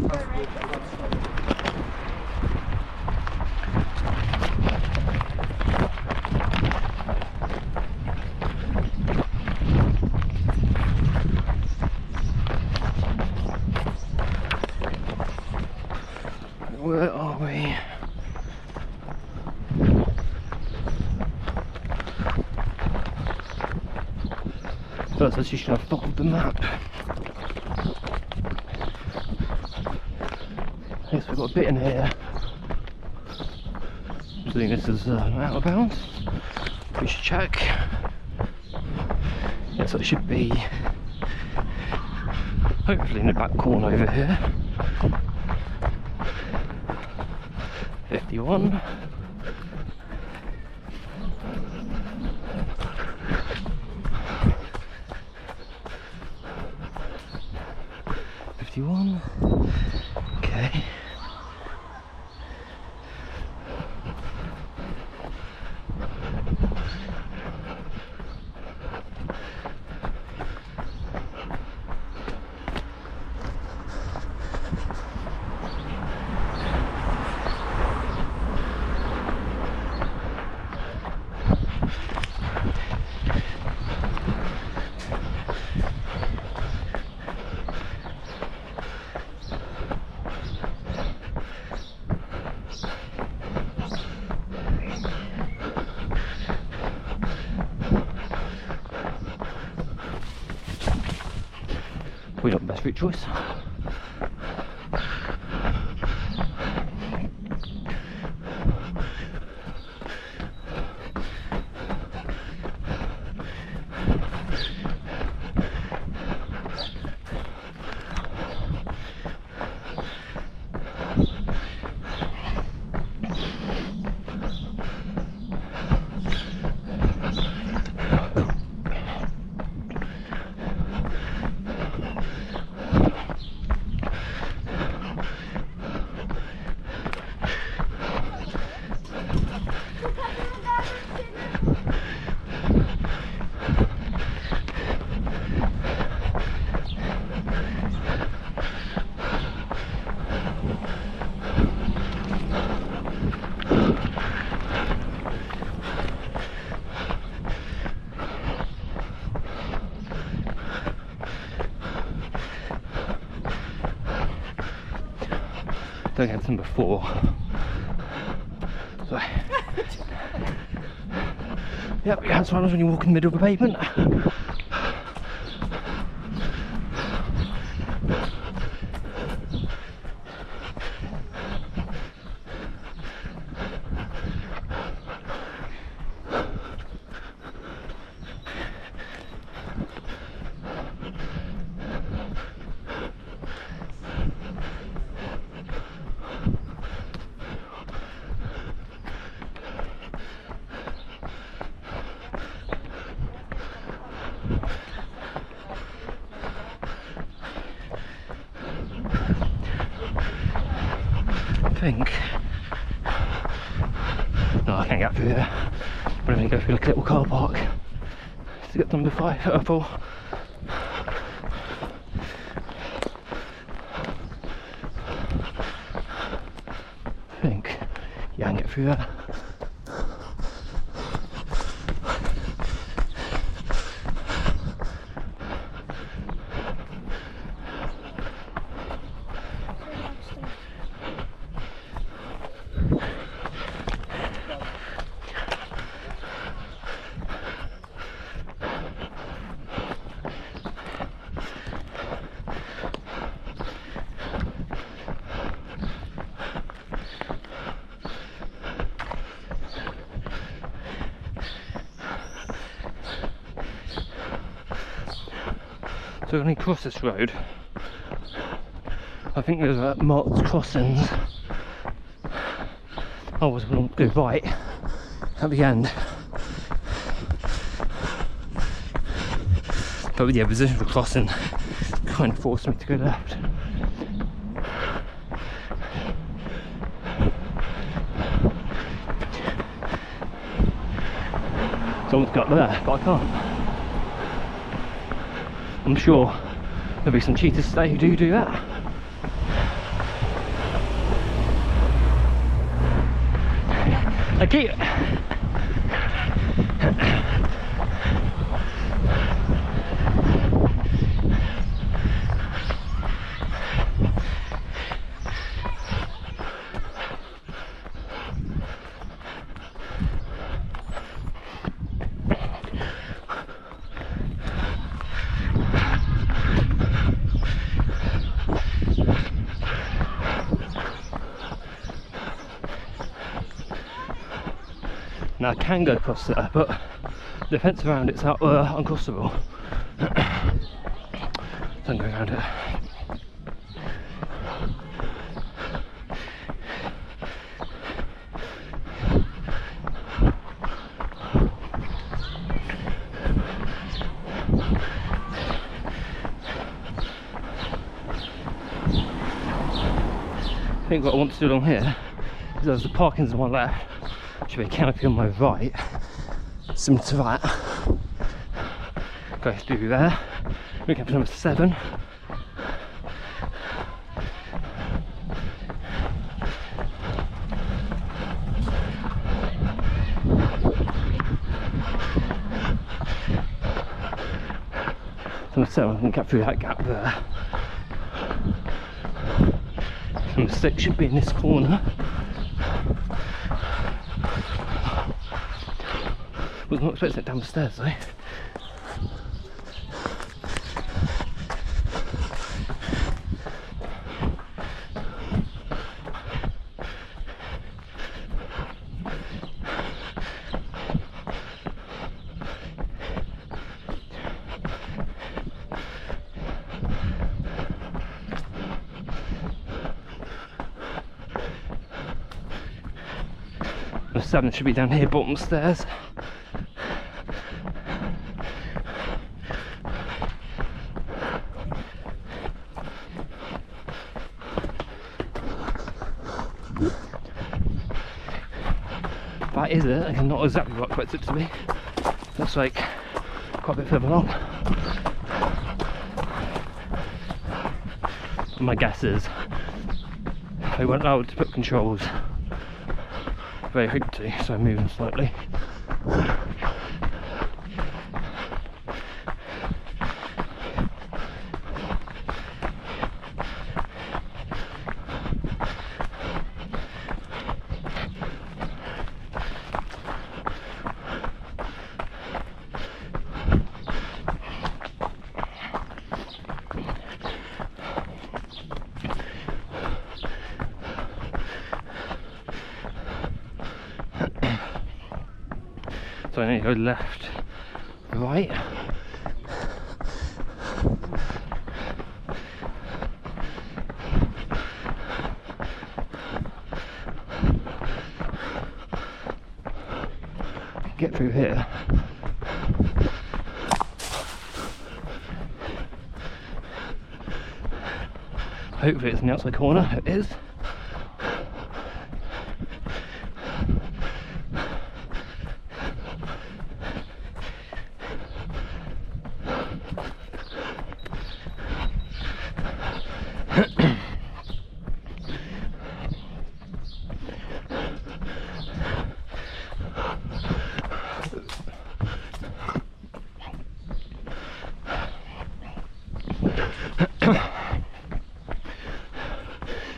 Where are we? First I should have followed the map. I guess we've got a bit in here. I think this is out of bounds. We should check. Yes, it should be. Hopefully in the back corner over here. 51. Okay. Probably not the best route choice. Don't get them before. So, yep, that's what happens when you walk in the middle of the pavement. I think. No, I can't get through there. I'm going to go through like a little car park to get number 5 at Apple. I think. Yeah, I can get through there. So when you cross this road, I think there's marked crossings. I was going to go right at the end. But yeah, position for crossing kind of forced me to go left. Someone's got there, but I can't. I'm sure there'll be some cheaters today who do that. I keep. Now I can go across there, but the fence around it's uncrossable. So I'm going around it. I think what I want to do along here is there's the parking's on my left. Should be a canopy on my right, similar to that. Go through there, moving up to number 7. Number 7, I can get through that gap there. Number 6 should be in this corner. Was not expecting it down the stairs though. The 7 should be down here, bottom stairs. That is it, and not exactly what I expected it to be. Looks like quite a bit further along. My guess is they weren't allowed to put controls very quickly, so I'm moving slightly. So I need to go left, right. Get through here. Hopefully it's in the outside corner. It is.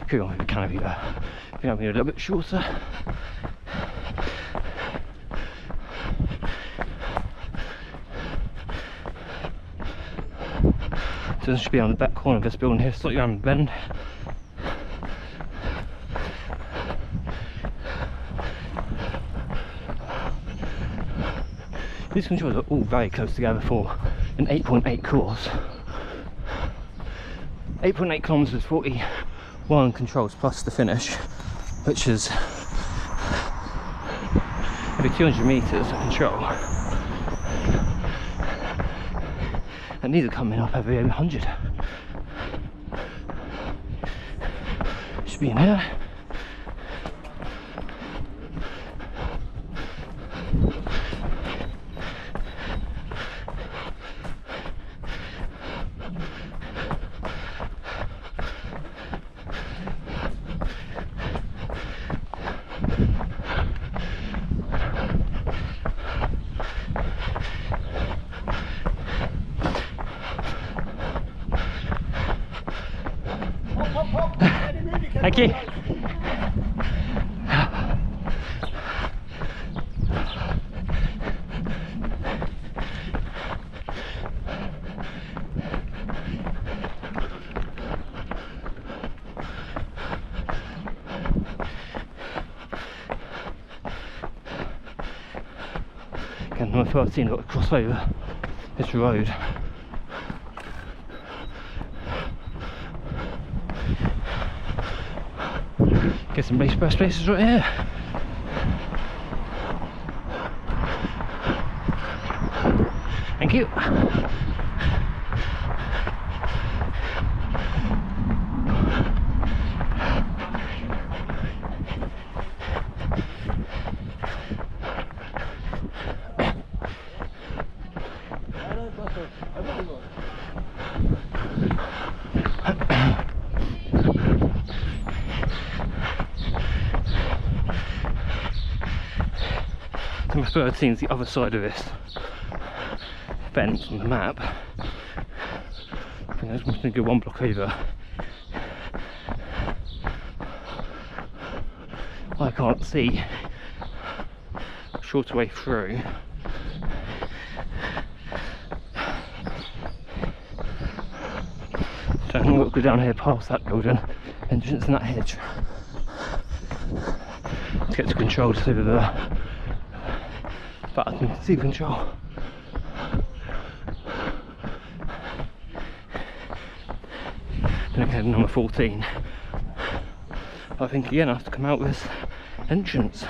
Could go with the canopy there. I think I'm here a little bit shorter. So this should be on the back corner of this building here, slightly around the bend. These controls are all very close together for an 8.8 course. 8.8 kilometers with 41 controls plus the finish, which is every 200 meters of control. And these are coming up every 100. Should be in here. Thank you. Again, number 13, got to cross over this road. Get some base best places right here. Thank you. Number 13 is the other side of this fence on the map. I think I just want to go one block over. I can't see a shorter way through. So I'm going to go down here past that building, entrance in that hedge, to get to control just over there. But I can see control. Then again, number 14. I think again I have to come out this entrance.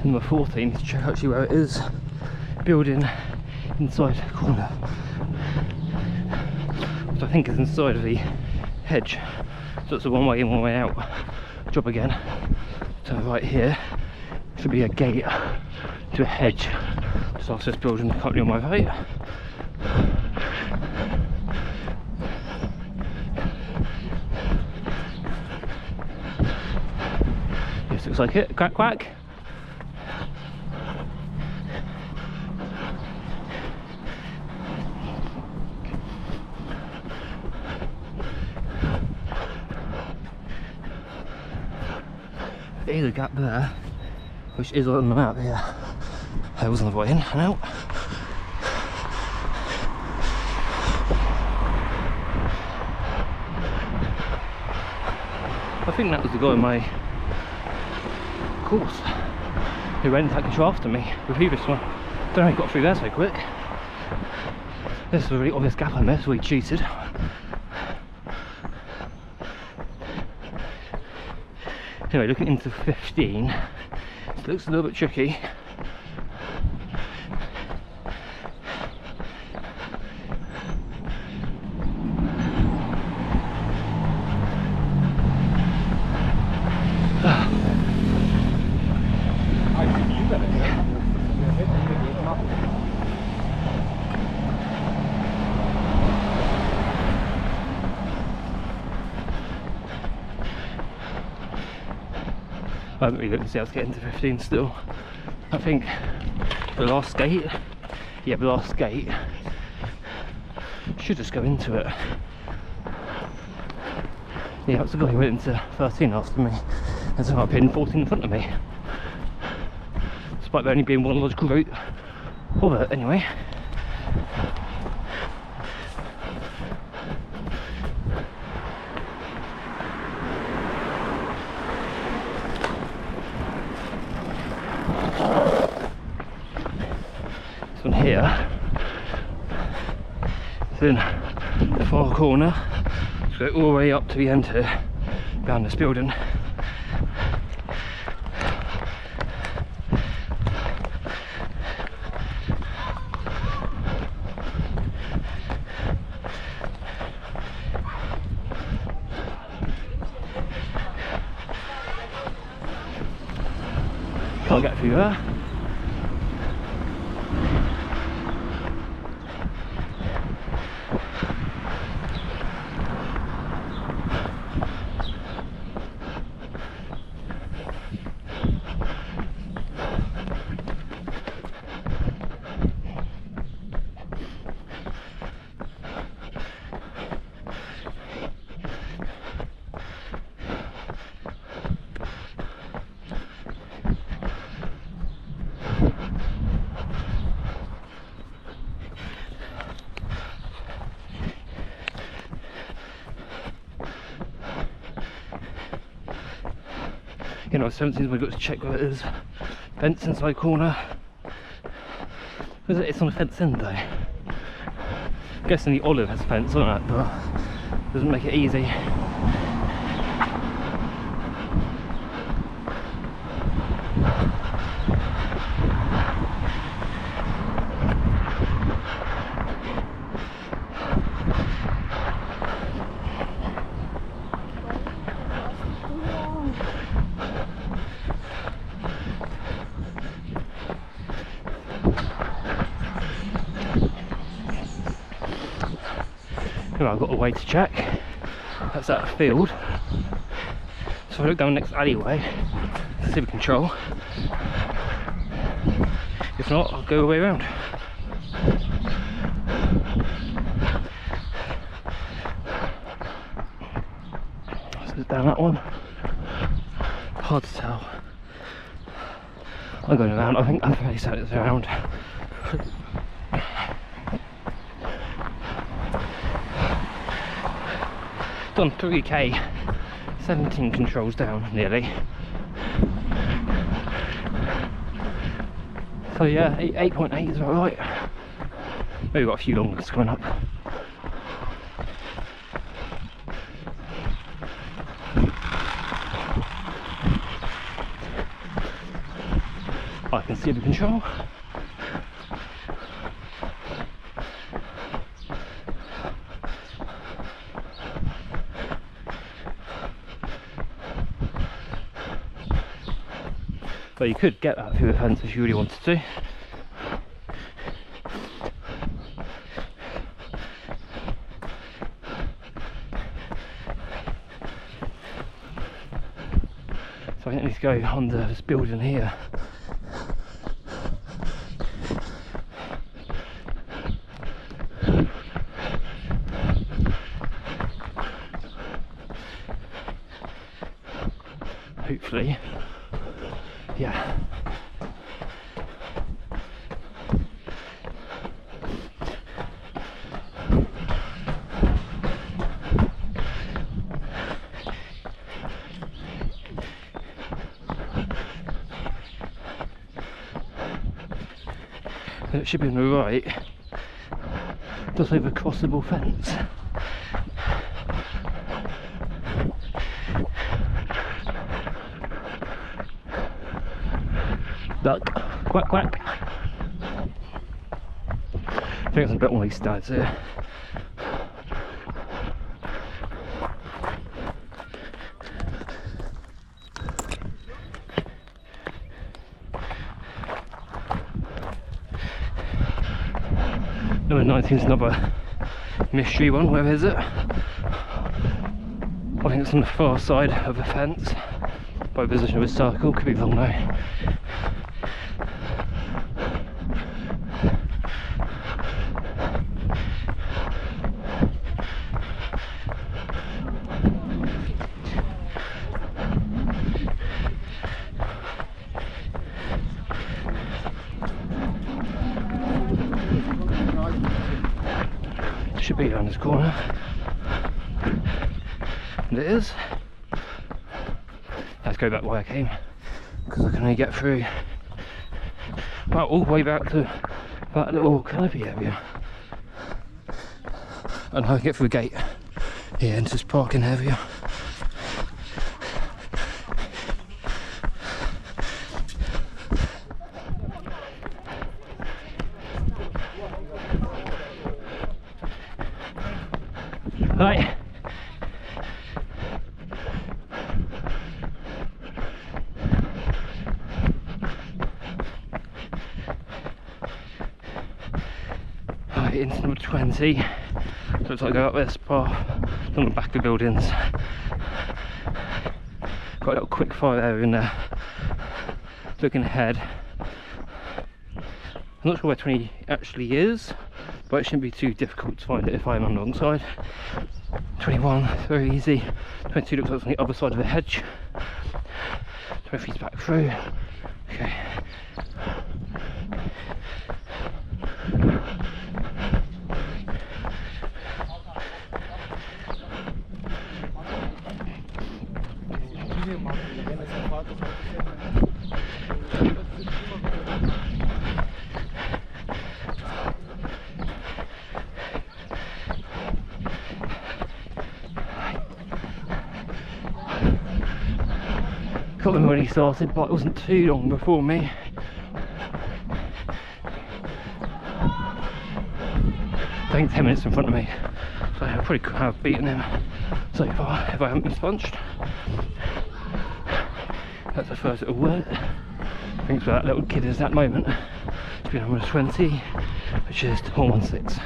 Number 14 to check actually where it is. Building inside the corner, which I think is inside of the hedge. So it's a one way in, one way out job again. So right here should be a gate to a hedge. Just after this building currently on my right. Yes, looks like it. Quack quack. There is a gap there, which is on the map here. There was another way in and out. I think that was the guy on my course who went that control after me, the previous one. Don't know how he got through there so quick. This is a really obvious gap I missed, so he cheated. Anyway, looking into 15, it looks a little bit tricky. I haven't really looked to see how to get into 15 still. I think the last gate, yeah, the last gate should just go into it. Yeah, that's the guy who went into 13 after me. There's another pin 14 in front of me. Despite there only being one logical route of it anyway. This one here Then the far corner, let's go all the way up to the end here, behind this building. Can't get through there. You know, 17 we've got to check where it is. Fence inside corner. It's on a fence end though. I'm guessing the olive has a fence on it, but doesn't make it easy. Well, I've got a way to check. That's that field. So I look down the next alleyway to see if we control. If not, I'll go the way around. So it's down that one. Hard to tell. I'm going around. I think I'm fairly certain it's around. Done 3k, 17 controls down nearly. So yeah, 8.8 is about right. Maybe got a few longers coming up. I can see the control. But you could get that through the fence if you really wanted to. So I think I need to go under this building here. Hopefully. Yeah. It should be on the right. Just over a crossable fence. Duck, quack quack. I think it's a bit one of these studs here. Number 19 is another mystery one. Where is it? I think it's on the far side of the fence by position of a circle. Could be wrong though. Should be around this corner, and it is. Let's go back where I came, because I can only get through all the way back to that little canopy area. and I can get through a gate here into this parking area. Right. Right, into number 20. Looks like I go up this path on the back of the buildings. Got a little quick fire area in there. Looking ahead. I'm not sure where 20 actually is, but it shouldn't be too difficult to find it if I'm on the wrong side. 21, very easy. 22 looks like it's on the other side of the hedge. 23's back through. Okay. Got them already started, but it wasn't too long before me. I think 10 minutes in front of me, so I probably could have beaten him so far if I haven't been sponged. That's the first little word. I think it's where that little kid is at the moment. It's been number 20, which is 416.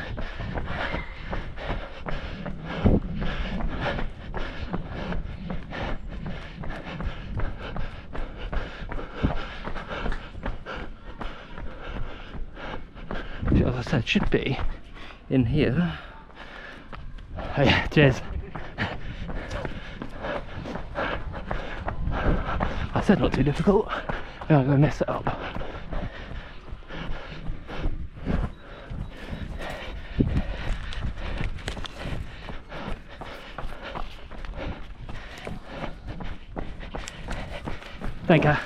As I said, should be in here. Oh yeah, cheers. I said not too difficult. I'm going to mess it up. Thank you.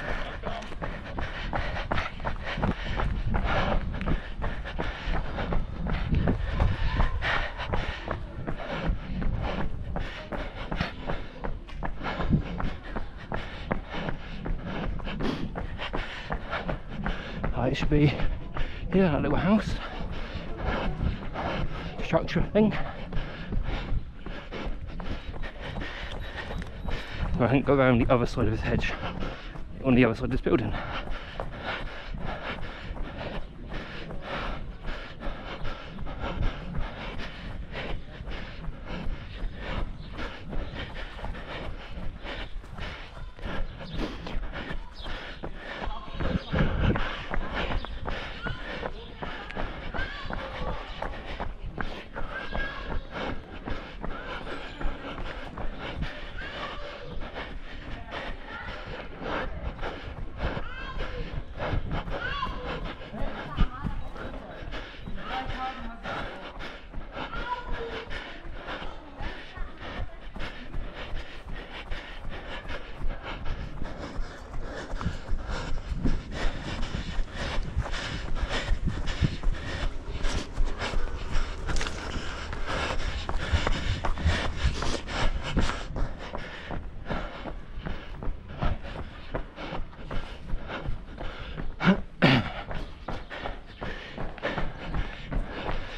It should be here, that little house structure thing. I think go around the other side of this hedge, on the other side of this building.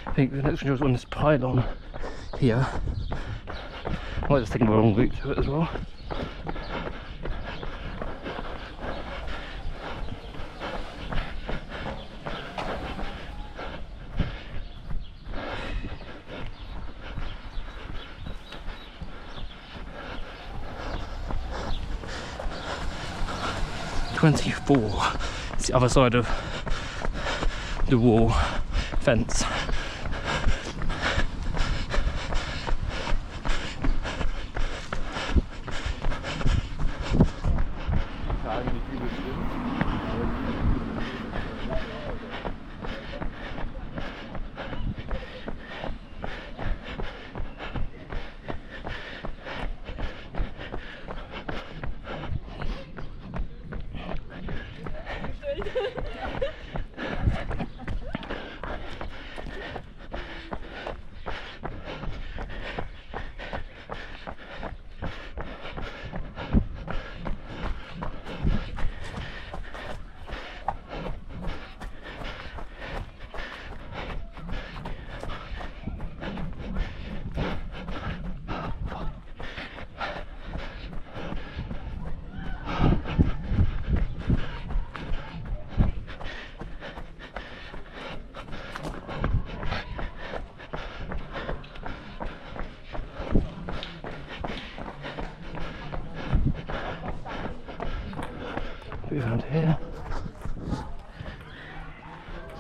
I think the next one was on this pylon here. I might just take the wrong route to it as well. It's the other side of the wall fence.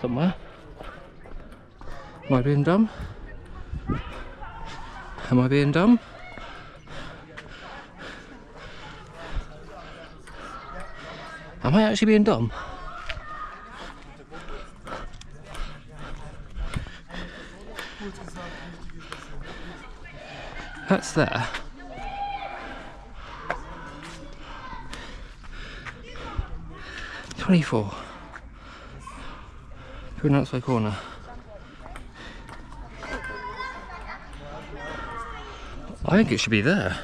somewhere. Am I being dumb? Am I being dumb? Am I actually being dumb? That's there. $24. Through an outside corner. I think it should be there.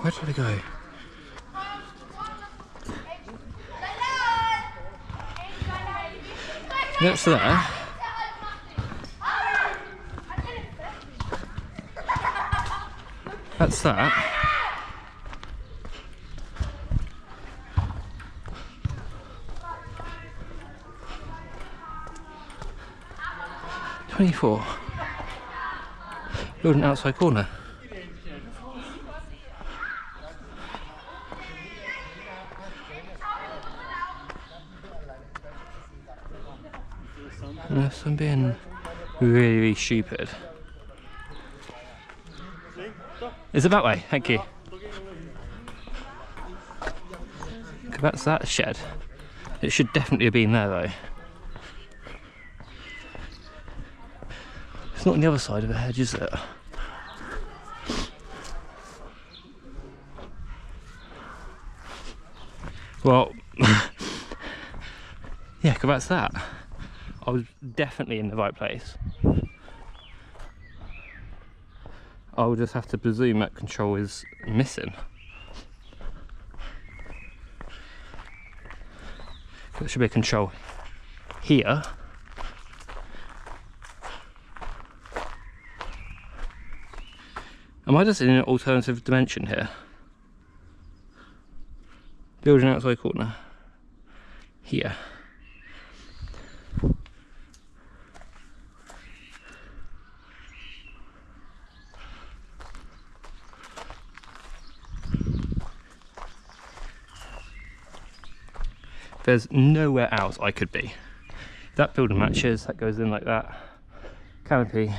Where did it go? That's there. That's that. $24. Build an outside corner. Unless I'm being really stupid. Is it that way? Thank you. That's that shed. It should definitely have been there though. It's not on the other side of the hedge, is it? Well, yeah, because that's that. I was definitely in the right place. I will just have to presume that control is missing. There should be a control here. Am I just in an alternative dimension here? Building outside corner. Here. There's nowhere else I could be. That building matches, that goes in like that. Canopy.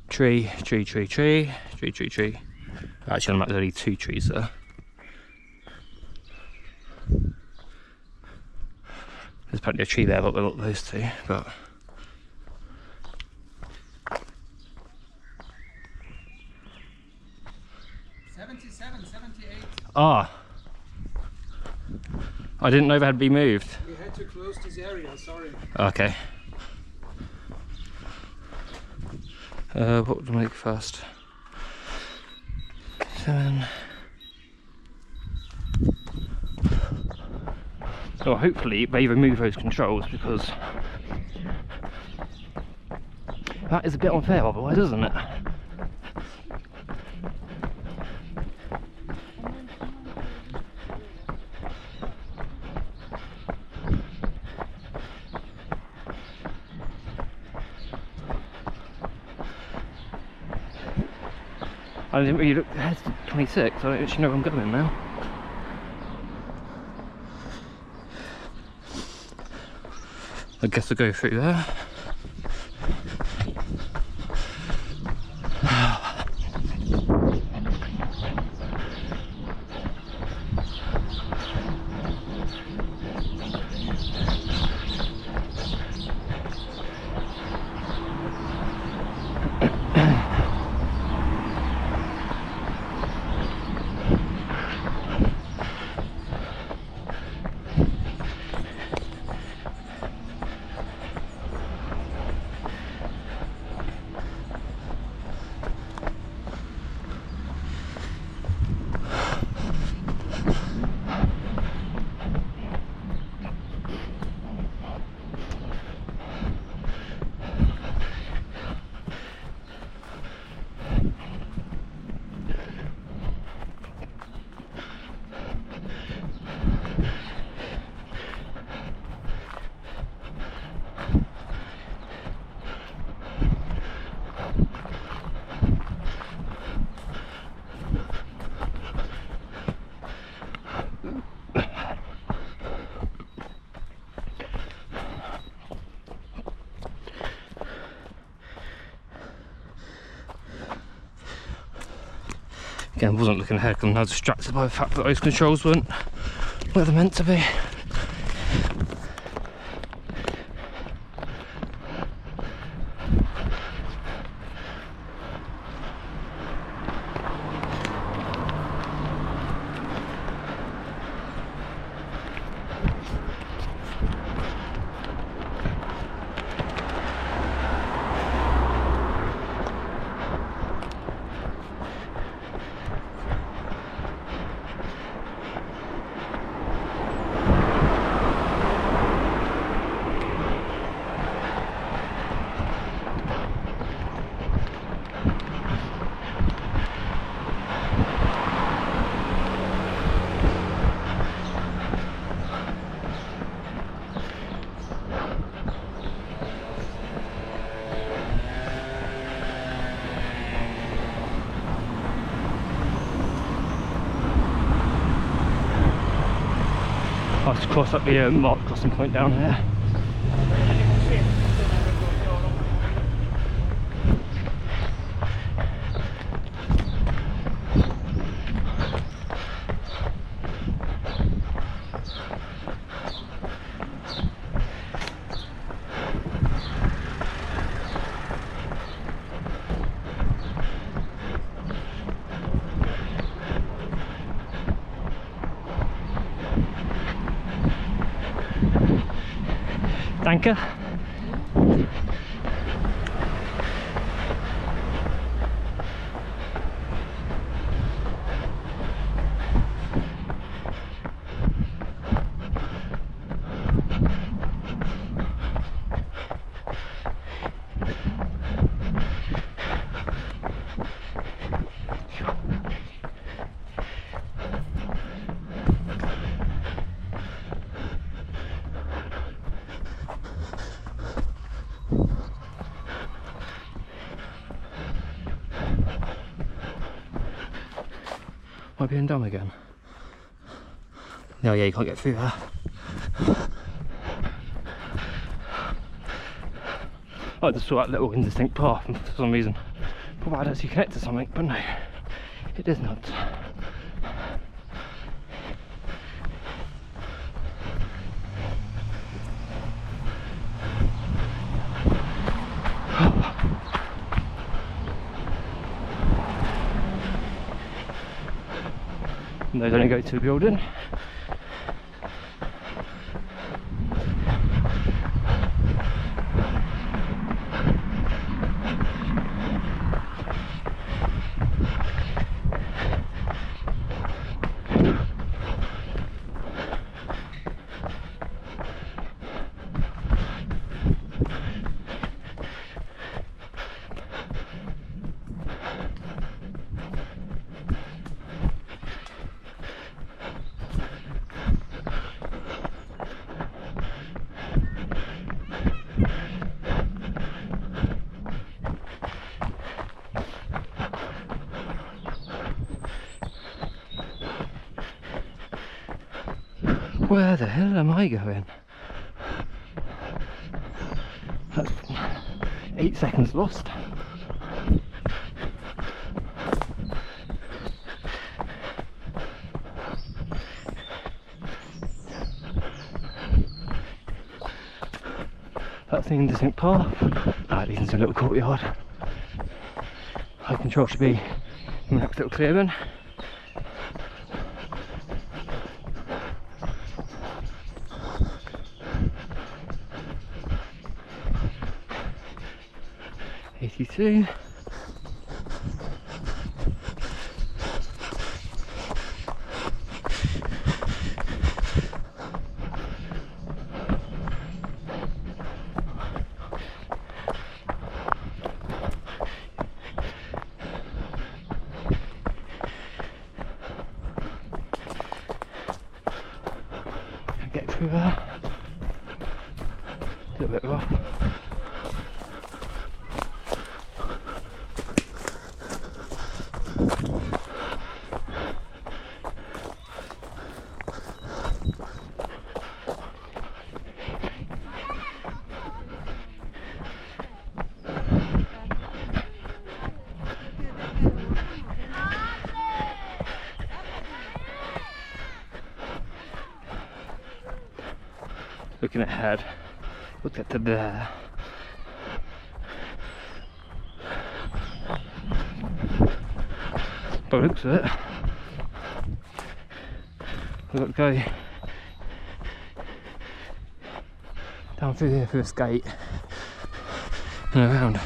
Tree, tree, tree, tree, tree, tree, tree. Actually, there's only 2 trees there. There's plenty of tree there, but not those 2, but... Ah! I didn't know they had to be moved. We had to close this area, sorry. Okay. What would I make first? 7. Well, hopefully they remove those controls, because that is a bit unfair otherwise, isn't it? I didn't really look ahead to 26, I don't actually know where I'm going now. I guess I'll go through there. Again, wasn't looking ahead because I'm now distracted by the fact that those controls weren't where they're meant to be. I have to cross up the marked crossing point down here. Danke. Am I being dumb again? No, yeah, you can't get through there. I just saw that little indistinct path and for some reason thought I'd actually connect to something, but no, it is not. And those only go to the building. Where the hell am I going? That's 8 seconds lost. That's the indistinct path. That leads into a little courtyard. High control should be in the next little clearing. '82. Get through there. A little bit rough. looking ahead. We'll get to there. By the looks of it, we've got to go down through here through this gate and around.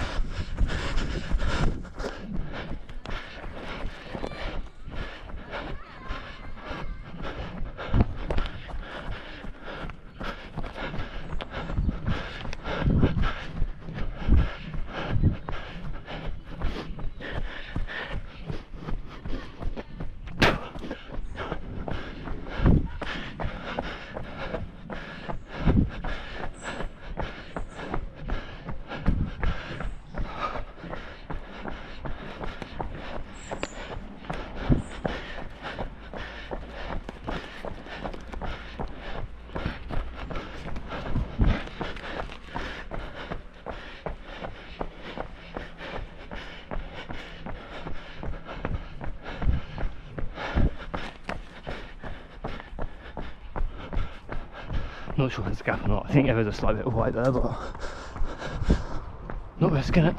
Not sure if there's a gap or not. I think there is a slight bit of white there, but not risking it.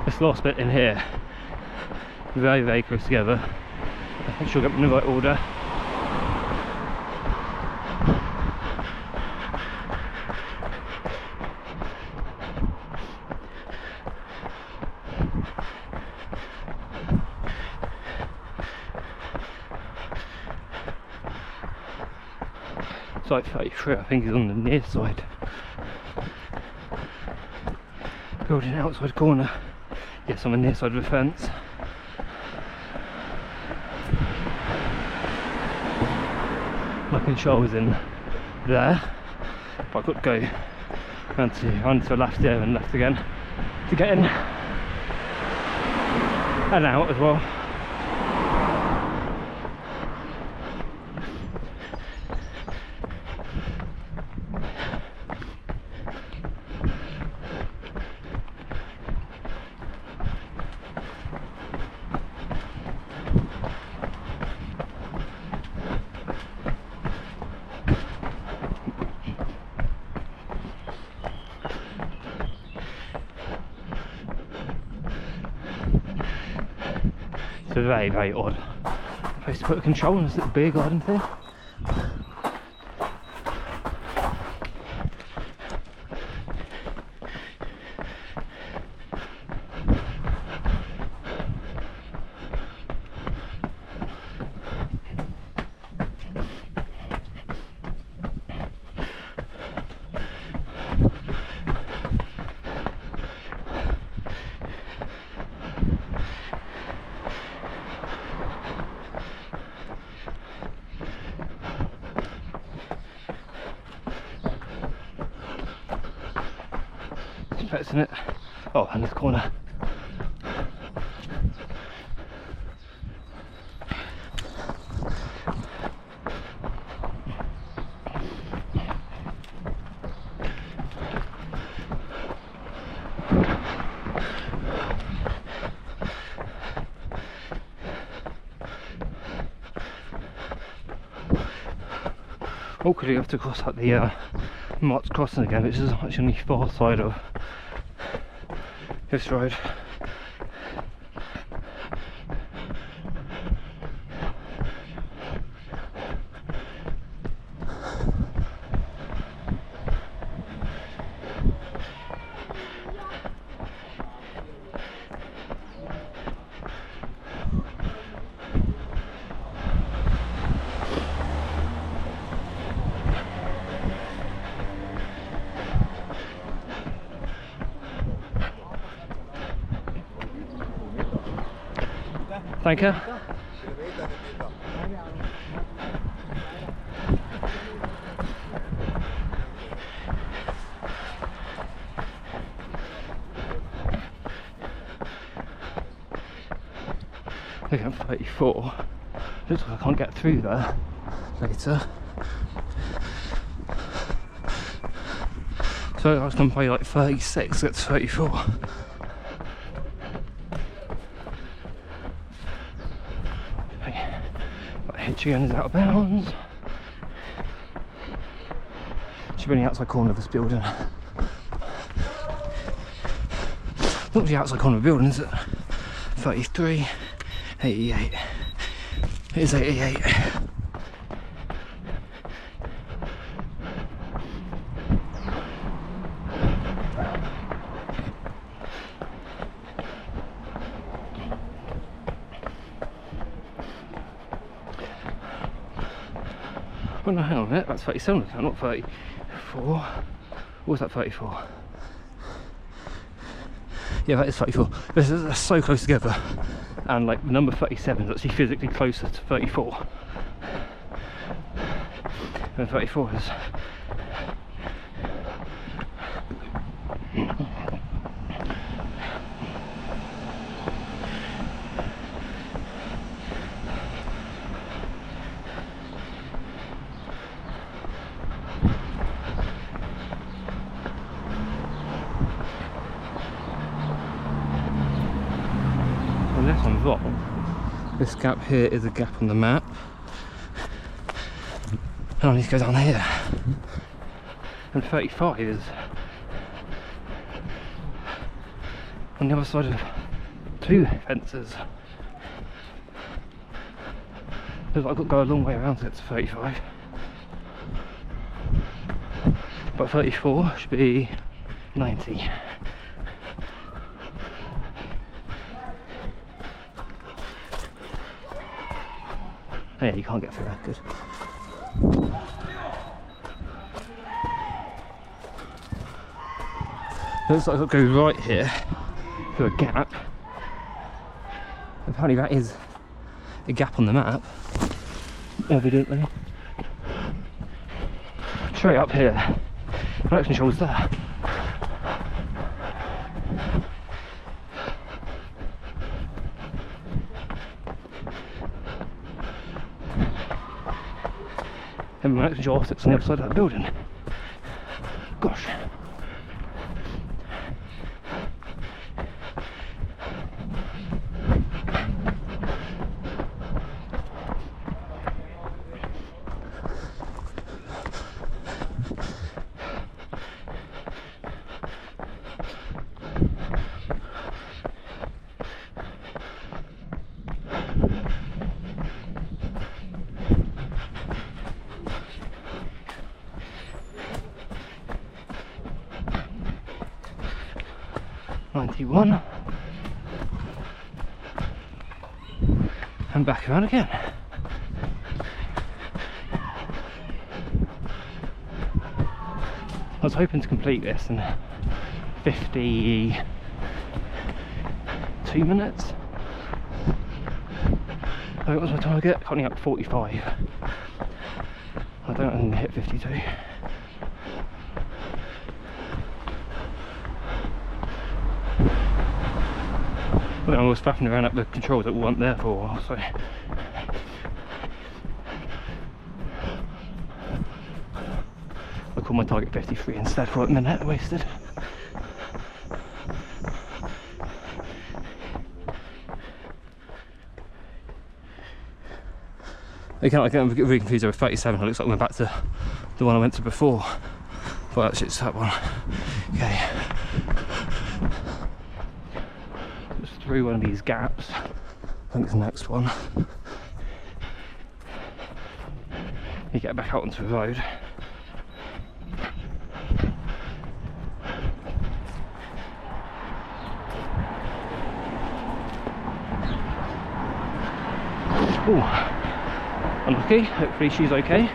This last bit in here, very, very close together. I think she'll get in the right order. Site 33, I think, is on the near side. Building outside corner. Yes, on the near side of the fence. My control is in there, but I've got to go round to the left there and left again to get in and out as well. It's a very, very odd place to put a control in this little beer garden thing. Isn't it? Oh, and this corner. Awkwardly, you have to cross out the marked crossing again, which is actually on the far side of this road. Thank you. Looking at 34. Looks like I can't get through there. later. So I was going to pay like 36, get to 34. Hitch again is out of bounds. Should be in the outside corner of this building. Look at the outside corner of the building, is it? 33, 88. It is 88. Oh no, hang on a minute, that's 37, not 34. What was that, 34? Yeah, that is 34. This is so close together, and like the number 37 is actually physically closer to 34 than 34 is. Unless I'm wrong, this gap here is a gap on the map, and I need to go down here. And 35 is on the other side of two fences. So I've got to go a long way around to get to 35. But 34 should be 90. Oh yeah, you can't get through that, good. It looks like I've got to go right here through a gap. Apparently that is a gap on the map, evidently. Straight up here, direction control's there. And my next jaw sits on the other side of that building. Gosh. .91 and back around again. I was hoping to complete this in 52 minutes. I think it was my target, currently up 45. I don't think I can hit 52. I was faffing around up the controls that weren't there for a while, so I called my target 53 instead for a minute wasted. Again, I get really confused over 37. It looks like I went back to the one I went to before, but actually it's that one. Okay. Through one of these gaps. I think it's the next one. You get back out onto the road. Oh, unlucky. Hopefully she's okay.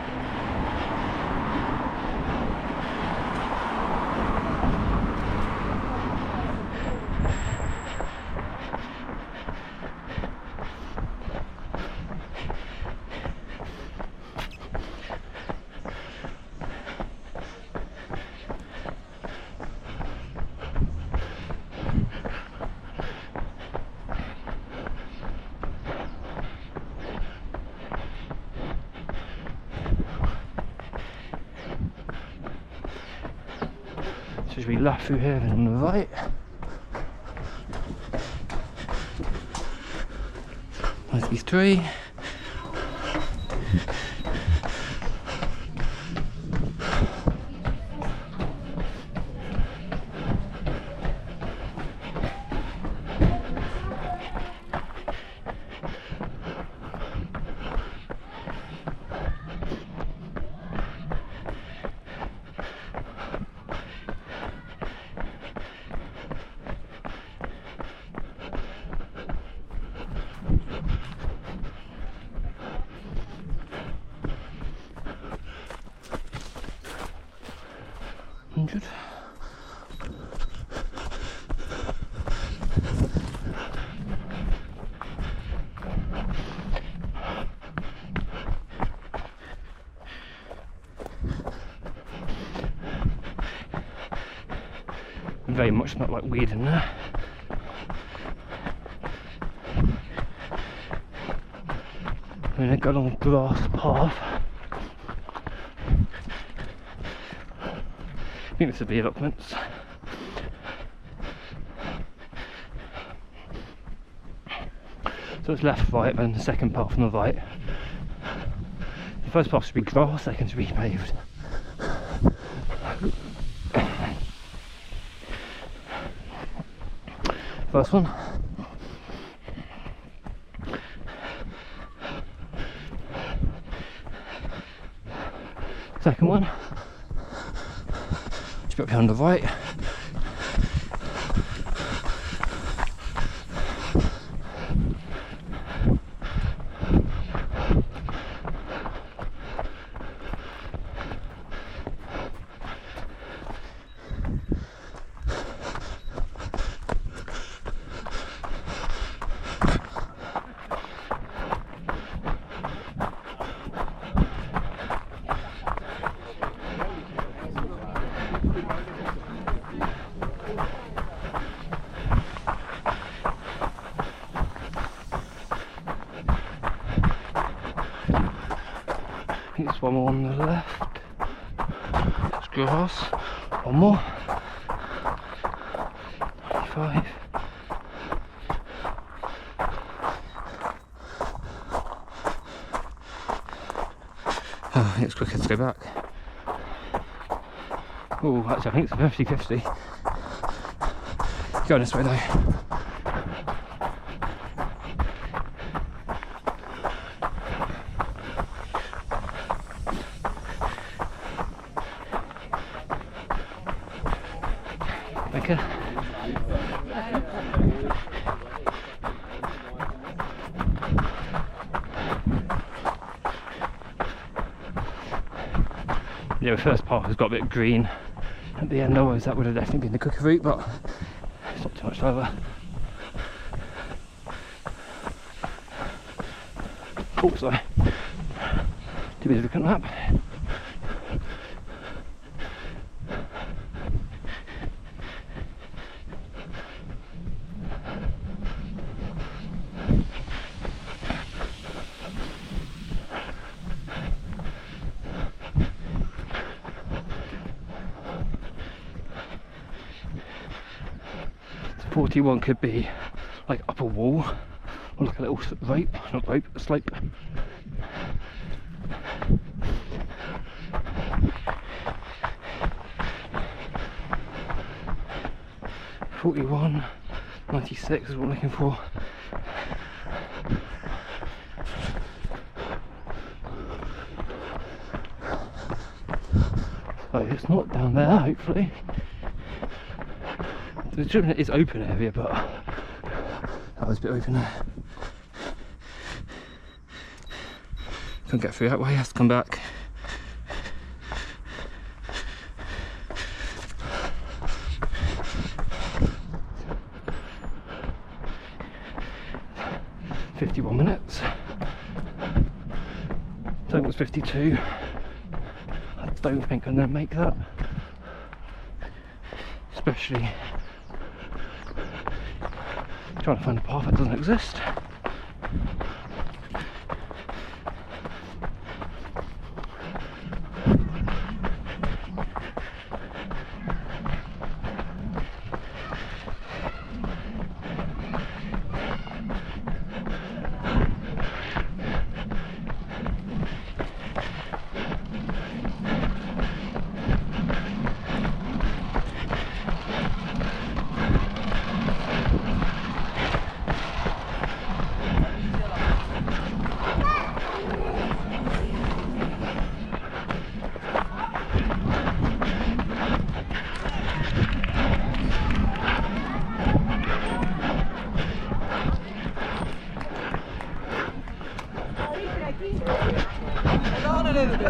be left through here and on the right. 93. Very much not like weed in there. And I go along a grass path. I think this would be allotments. So it's left, right, and the second part from the right. The first part should be grass, second should be paved. First one. Second one. Just up here on the right. There's one more on the left. It's grass. One more. 95. Oh, it's quicker to go back. Oh, actually, I think it's 50-50. Going this way though. Okay. Yeah, the first part has got a bit green at the end, otherwise that would have definitely been the quicker route, but it's not too much further. Oh, sorry. Too busy looking at the map. So 41 could be like up a wall, or like a little slope, not rope, a slope. .41, 96 is what I'm looking for. So it's not down there, hopefully. The gym is open area, but that was a bit open there. Can't get through that way, has to come back. .51 minutes. I think it was 52. I don't think I'm going to make that. Especially trying to find a path that doesn't exist. Hold on a little bit.